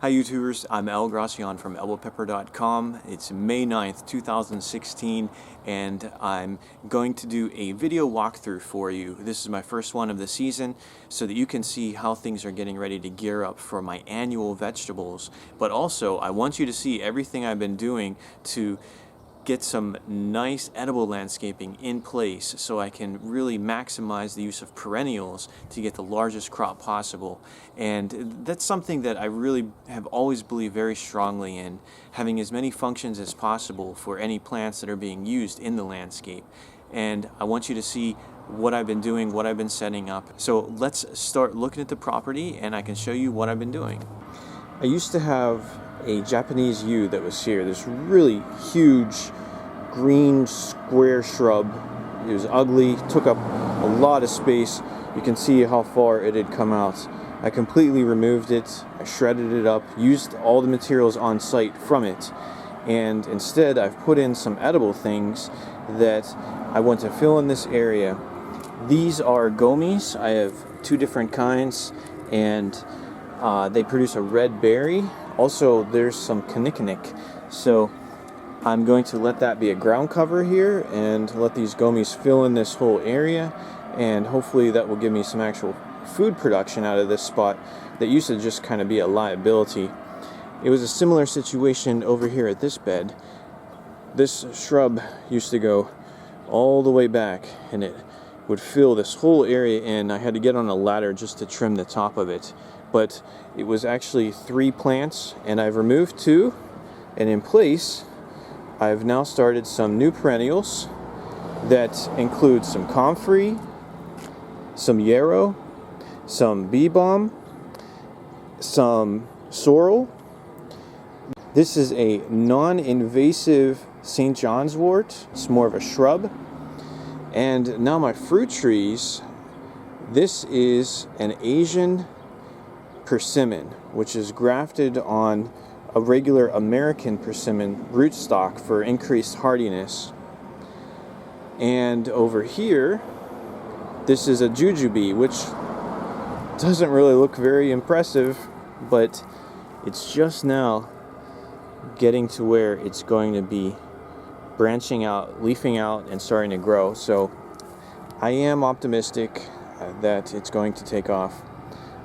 Hi YouTubers, I'm Al Gracian from Albopepper.com. It's May 9th, 2016, and I'm going to do a video walkthrough for you. This is my first one of the season, so that you can see how things are getting ready to gear up for my annual vegetables. But also, I want you to see everything I've been doing to get some nice edible landscaping in place so I can really maximize the use of perennials to get the largest crop possible. And that's something that I really have always believed very strongly in, having as many functions as possible for any plants that are being used in the landscape. And I want you to see what I've been doing, what I've been setting up. So let's start looking at the property and I can show you what I've been doing. I used to have a Japanese yew that was here, this really huge green square shrub. It was ugly, took up a lot of space. You can see how far it had come out. I completely removed it, I shredded it up, used all the materials on site from it, and instead I've put in some edible things that I want to fill in this area. These are gomis. I have two different kinds, and they produce a red berry. Also, there's some kinnikinnick, so I'm going to let that be a ground cover here and let these gomis fill in this whole area, and hopefully that will give me some actual food production out of this spot that used to just kind of be a liability. It was a similar situation over here at this bed. This shrub used to go all the way back and it would fill this whole area in. I had to get on a ladder just to trim the top of it. But it was actually 3 plants, and I've removed 2, and in place I've now started some new perennials that include some comfrey, some yarrow, some bee balm, some sorrel. This is a non-invasive St. John's wort. It's more of a shrub. And now my fruit trees, this is an Asian persimmon, which is grafted on a regular American persimmon rootstock for increased hardiness. And over here, this is a jujube, which doesn't really look very impressive, but it's just now getting to where it's going to be branching out, leafing out, and starting to grow. So I am optimistic that it's going to take off.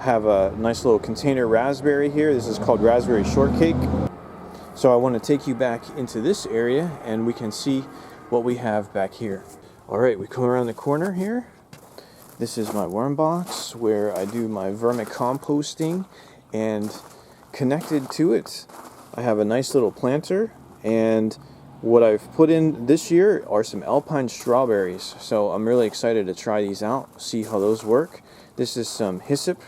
Have a nice little container raspberry here. This is called raspberry shortcake. So I want to take you back into this area and we can see what we have back here. Alright, we come around the corner here. This is my worm box where I do my vermicomposting, and connected to it I have a nice little planter, and what I've put in this year are some alpine strawberries. So I'm really excited to try these out, see how those work. This is some hyssop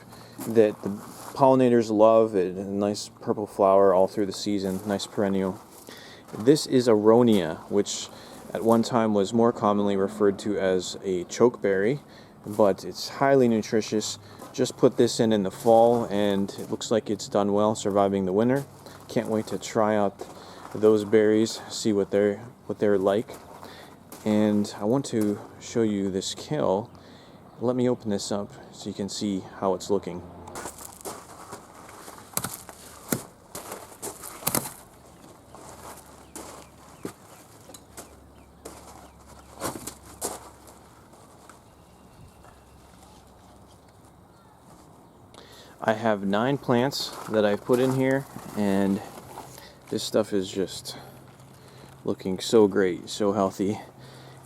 that the pollinators love. A nice purple flower all through the season, nice perennial. This is aronia, which at one time was more commonly referred to as a chokeberry, but it's highly nutritious. Just put this in the fall and it looks like it's done well, surviving the winter. Can't wait to try out those berries, see what they're like. And I want to show you this kale. Let me open this up so you can see how it's looking. I have 9 plants that I've put in here, and this stuff is just looking so great, so healthy.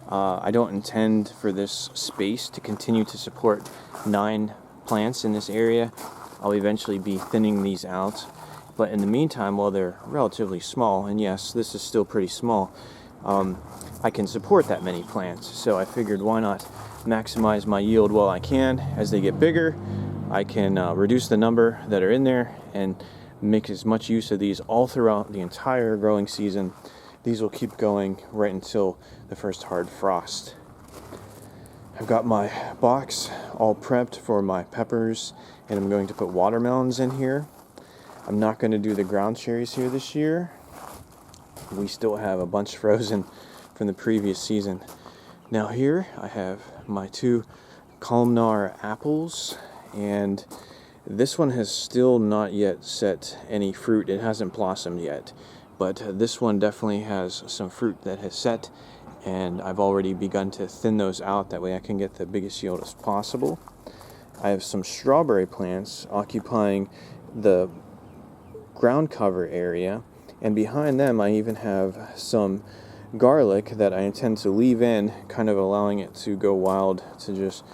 I don't intend for this space to continue to support 9 plants in this area. I'll eventually be thinning these out, but in the meantime, while they're relatively small, and yes, this is still pretty small, I can support that many plants. So I figured, why not maximize my yield while I can. As they get bigger, I can reduce the number that are in there and make as much use of these all throughout the entire growing season. These will keep going right until the first hard frost. I've got my box all prepped for my peppers, and I'm going to put watermelons in here. I'm not going to do the ground cherries here this year. We still have a bunch frozen from the previous season. Now here I have my 2 columnar apples, and This one has still not yet set any fruit. It hasn't blossomed yet, but this one definitely has some fruit that has set, and I've already begun to thin those out. That way I can get the biggest yield as possible. I have some strawberry plants occupying the ground cover area, and behind them I even have some garlic that I intend to leave in, kind of allowing it to go wild, to just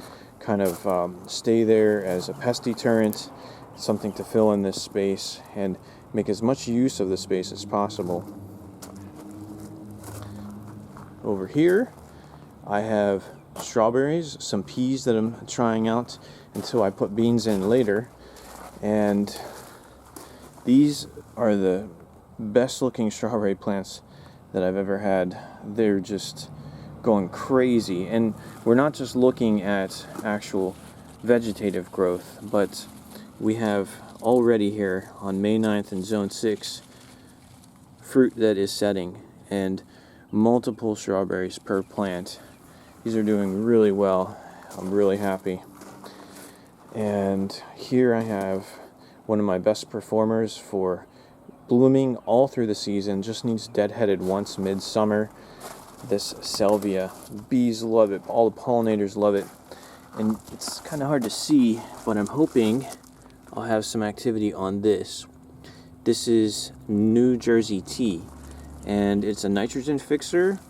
kind of stay there as a pest deterrent, something to fill in this space and make as much use of the space as possible. Over here I have strawberries, some peas that I'm trying out until I put beans in later, and these are the best looking strawberry plants that I've ever had. They're just going crazy, and we're not just looking at actual vegetative growth, but we have already here on May 9th in Zone 6 fruit that is setting, and multiple strawberries per plant. These are doing really well. I'm really happy. And here I have one of my best performers for blooming all through the season, just needs deadheaded once midsummer. This salvia, bees love it, all the pollinators love it, and it's kind of hard to see, but I'm hoping I'll have some activity on this. This is New Jersey tea, and it's a nitrogen fixer.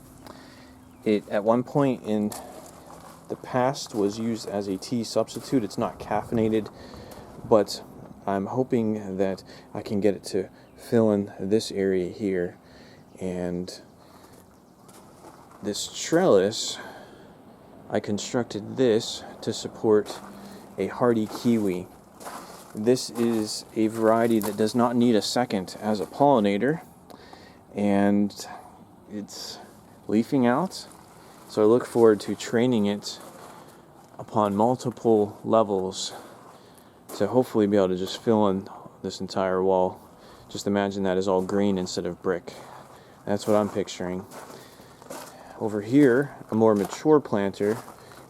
It at one point in the past was used as a tea substitute. It's not caffeinated, but I'm hoping that I can get it to fill in this area here. And this trellis, I constructed this to support a hardy kiwi. This is a variety that does not need a second as a pollinator, and it's leafing out, so I look forward to training it upon multiple levels to hopefully be able to just fill in this entire wall. Just imagine that as all green instead of brick. That's what I'm picturing. Over here, a more mature planter,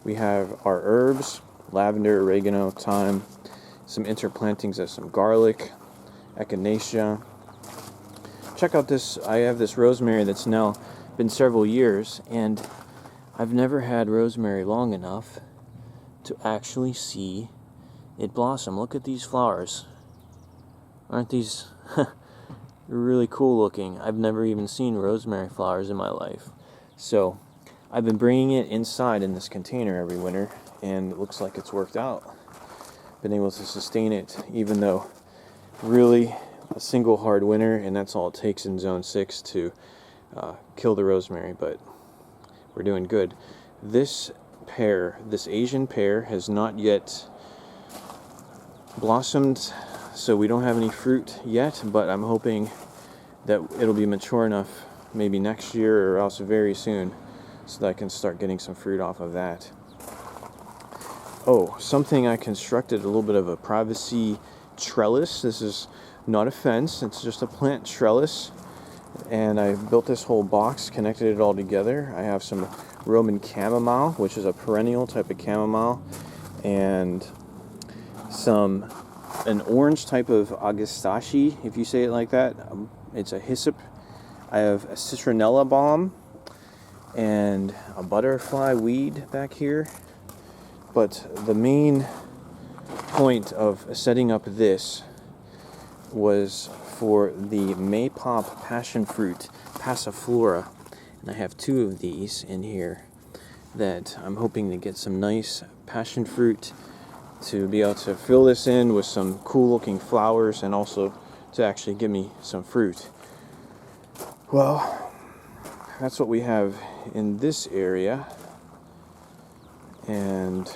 we have our herbs, lavender, oregano, thyme, some interplantings of some garlic, echinacea. Check out this, I have this rosemary that's now been several years, and I've never had rosemary long enough to actually see it blossom. Look at these flowers. Aren't these really cool looking? I've never even seen rosemary flowers in my life. So I've been bringing it inside in this container every winter, and it looks like it's worked out. Been able to sustain it, even though really a single hard winter, and that's all it takes in Zone 6 to kill the rosemary, but we're doing good. This pear, this Asian pear, has not yet blossomed, so we don't have any fruit yet, but I'm hoping that it'll be mature enough maybe next year or else very soon so that I can start getting some fruit off of that. Oh, something I constructed, a little bit of a privacy trellis. This is not a fence, it's just a plant trellis, and I built this whole box, connected it all together. I have some Roman chamomile, which is a perennial type of chamomile, and an orange type of agastache, if you say it like that. It's a hyssop. I have a citronella balm and a butterfly weed back here. But the main point of setting up this was for the Maypop passion fruit, passiflora. And I have two of these in here that I'm hoping to get some nice passion fruit to be able to fill this in with some cool looking flowers, and also to actually give me some fruit. Well, that's what we have in this area, and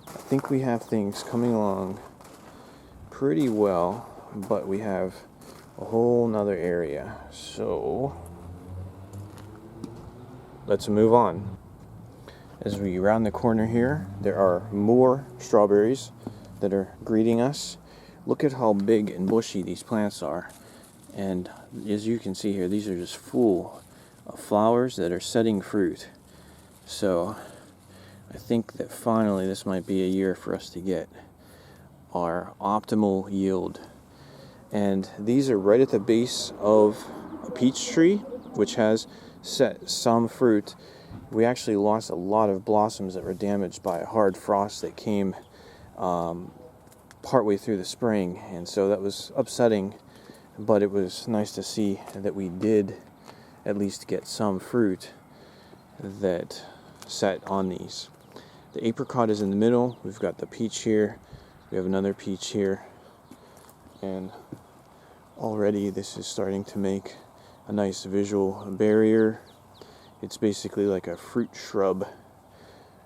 I think we have things coming along pretty well, but we have a whole nother area, so let's move on. As we round the corner here, there are more strawberries that are greeting us. Look at how big and bushy these plants are. And as you can see here, these are just full of flowers that are setting fruit. So I think that finally this might be a year for us to get our optimal yield. And these are right at the base of a peach tree, which has set some fruit. We actually lost a lot of blossoms that were damaged by a hard frost that came partway through the spring, and so that was upsetting, but it was nice to see that we did at least get some fruit that set on these. The apricot is in the middle. We've got the peach here. We have another peach here, and already this is starting to make a nice visual barrier. It's basically like a fruit shrub.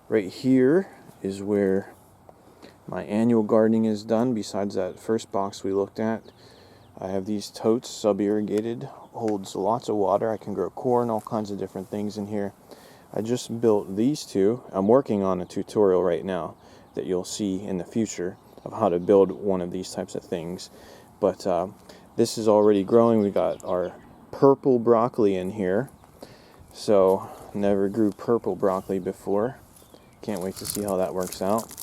Right here is where my annual gardening is done. Besides that first box we looked at, I have these totes, sub-irrigated, holds lots of water. I can grow corn, all kinds of different things in here. I just built these two. I'm working on a tutorial right now that you'll see in the future of how to build one of these types of things. But this is already growing. We got our purple broccoli in here. So, never grew purple broccoli before. Can't wait to see how that works out.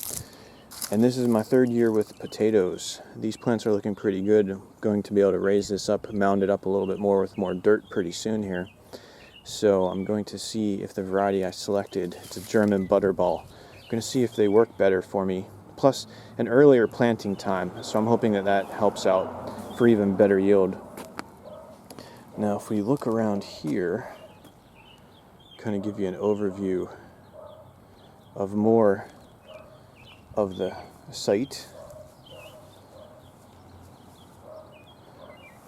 And this is my third year with potatoes. These plants are looking pretty good. I'm going to be able to raise this up, mound it up a little bit more with more dirt pretty soon here. So I'm going to see if the variety I selected, it's a German butterball, I'm going to see if they work better for me. Plus an earlier planting time, so I'm hoping that that helps out for even better yield. Now if we look around here, kind of give you an overview of more of the site.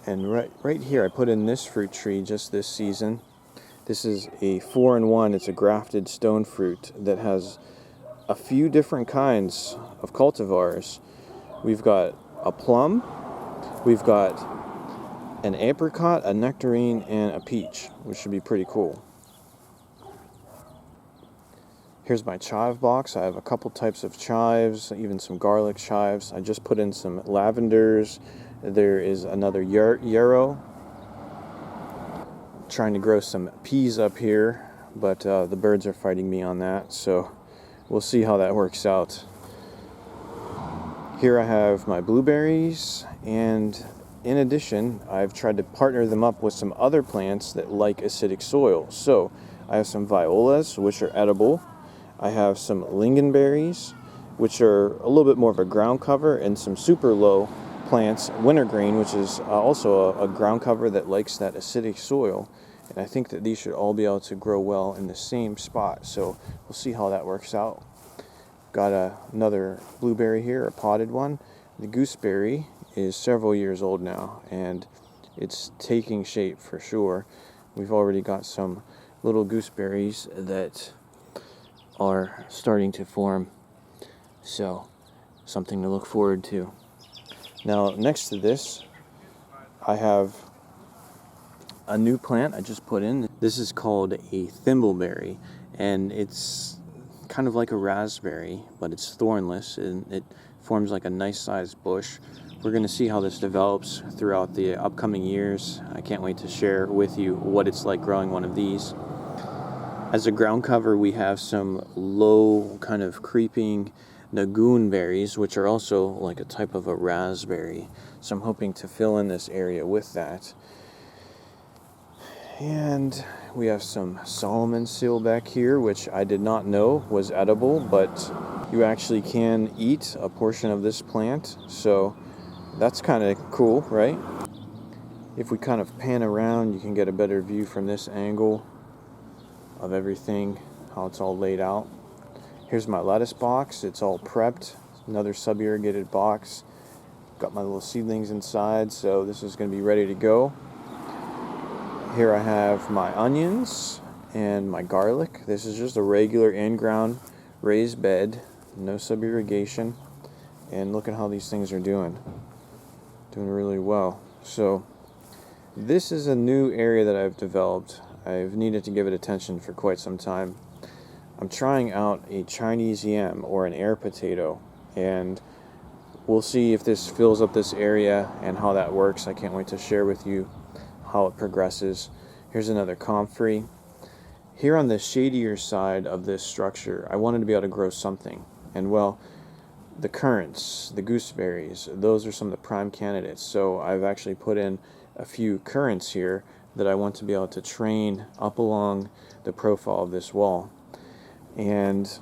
And right here I put in this fruit tree just this season. This is a 4-in-1. It's a grafted stone fruit that has a few different kinds of cultivars. We've got a plum, we've got an apricot, a nectarine, and a peach, which should be pretty cool. Here's my chive box. I have a couple types of chives, even some garlic chives. I just put in some lavenders. There is another yarrow. Trying to grow some peas up here, but the birds are fighting me on that, so we'll see how that works out. Here I have my blueberries, and in addition, I've tried to partner them up with some other plants that like acidic soil. So I have some violas, which are edible. I have some lingonberries, which are a little bit more of a ground cover, and some super low plants, wintergreen, which is also a ground cover that likes that acidic soil. And I think that these should all be able to grow well in the same spot. So we'll see how that works out. Got another blueberry here, a potted one. The gooseberry is several years old now, and it's taking shape for sure. We've already got some little gooseberries that are starting to form, so something to look forward to. Now next to this I have a new plant I just put in. This is called a thimbleberry, and it's kind of like a raspberry, but it's thornless and it forms like a nice sized bush. We're going to see how this develops throughout the upcoming years. I can't wait to share with you what it's like growing one of these. As a ground cover, we have some low kind of creeping nagoon berries, which are also like a type of a raspberry. So I'm hoping to fill in this area with that. And we have some Solomon seal back here, which I did not know was edible, but you actually can eat a portion of this plant. So that's kind of cool, right? If we kind of pan around, you can get a better view from this angle of everything, how it's all laid out. Here's my lettuce box. It's all prepped. Another sub-irrigated box. Got my little seedlings inside, so this is going to be ready to go. Here I have my onions and my garlic. This is just a regular in-ground raised bed, no sub-irrigation. And look at how these things are doing. Doing really well. So this is a new area that I've developed. I've needed to give it attention for quite some time. I'm trying out a Chinese yam, or an air potato, and we'll see if this fills up this area and how that works. I can't wait to share with you how it progresses. Here's another comfrey. Here on the shadier side of this structure, I wanted to be able to grow something. And well, the currants, the gooseberries, those are some of the prime candidates. So I've actually put in a few currants here that I want to be able to train up along the profile of this wall. And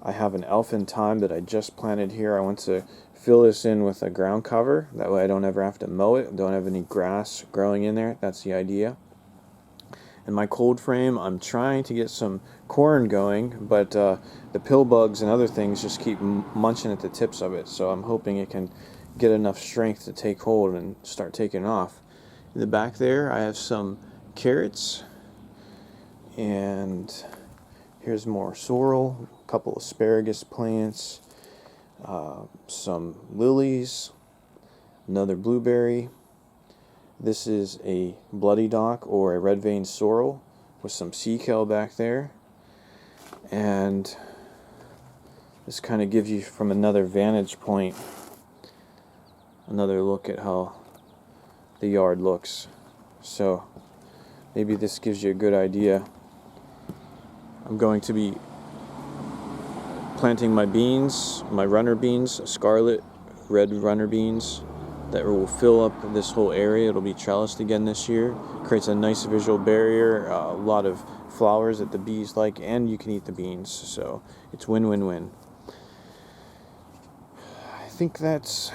I have an elfin thyme that I just planted here. I want to fill this in with a ground cover. That way I don't ever have to mow it, don't have any grass growing in there. That's the idea. In my cold frame, I'm trying to get some corn going, but the pill bugs and other things just keep munching at the tips of it. So I'm hoping it can get enough strength to take hold and start taking off. In the back there, I have some carrots, and here's more sorrel, a couple asparagus plants, some lilies, another blueberry. This is a bloody dock or a red vein sorrel with some sea kale back there. And this kind of gives you from another vantage point another look at how the yard looks. So maybe this gives you a good idea. I'm going to be planting my beans, my runner beans, scarlet red runner beans, that will fill up this whole area. It'll be trellised again this year. Creates a nice visual barrier, a lot of flowers that the bees like, and you can eat the beans, so it's win-win-win. I think that's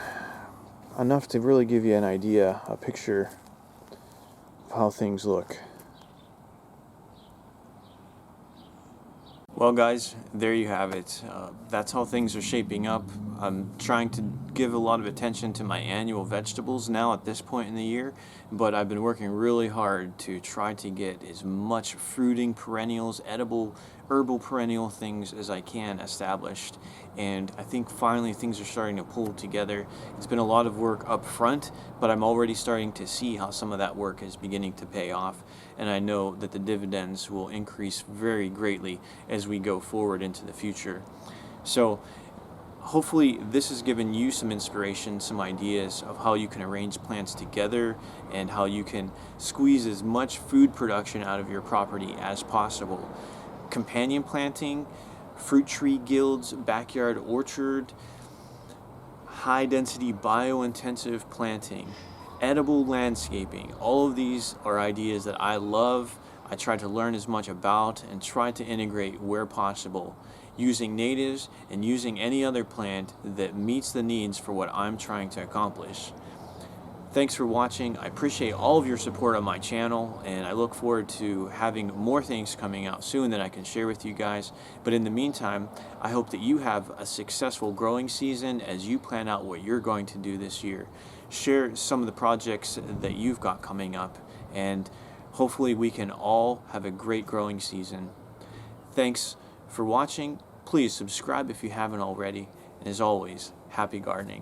enough to really give you an idea, a picture of how things look. Well guys, there you have it. That's how things are shaping up. I'm trying to give a lot of attention to my annual vegetables now at this point in the year, but I've been working really hard to try to get as much fruiting perennials, edible, herbal perennial things as I can established. And I think finally things are starting to pull together. It's been a lot of work up front, but I'm already starting to see how some of that work is beginning to pay off. And I know that the dividends will increase very greatly as we go forward into the future. So hopefully this has given you some inspiration, some ideas of how you can arrange plants together and how you can squeeze as much food production out of your property as possible. Companion planting, fruit tree guilds, backyard orchard, high density bio-intensive planting, edible landscaping, all of these are ideas that I love. I try to learn as much about and try to integrate where possible, using natives and using any other plant that meets the needs for what I'm trying to accomplish. Thanks for watching. I appreciate all of your support on my channel, and I look forward to having more things coming out soon that I can share with you guys. But in the meantime, I hope that you have a successful growing season as you plan out what you're going to do this year. Share some of the projects that you've got coming up, and hopefully we can all have a great growing season. Thanks for watching. Please subscribe if you haven't already, and as always, happy gardening.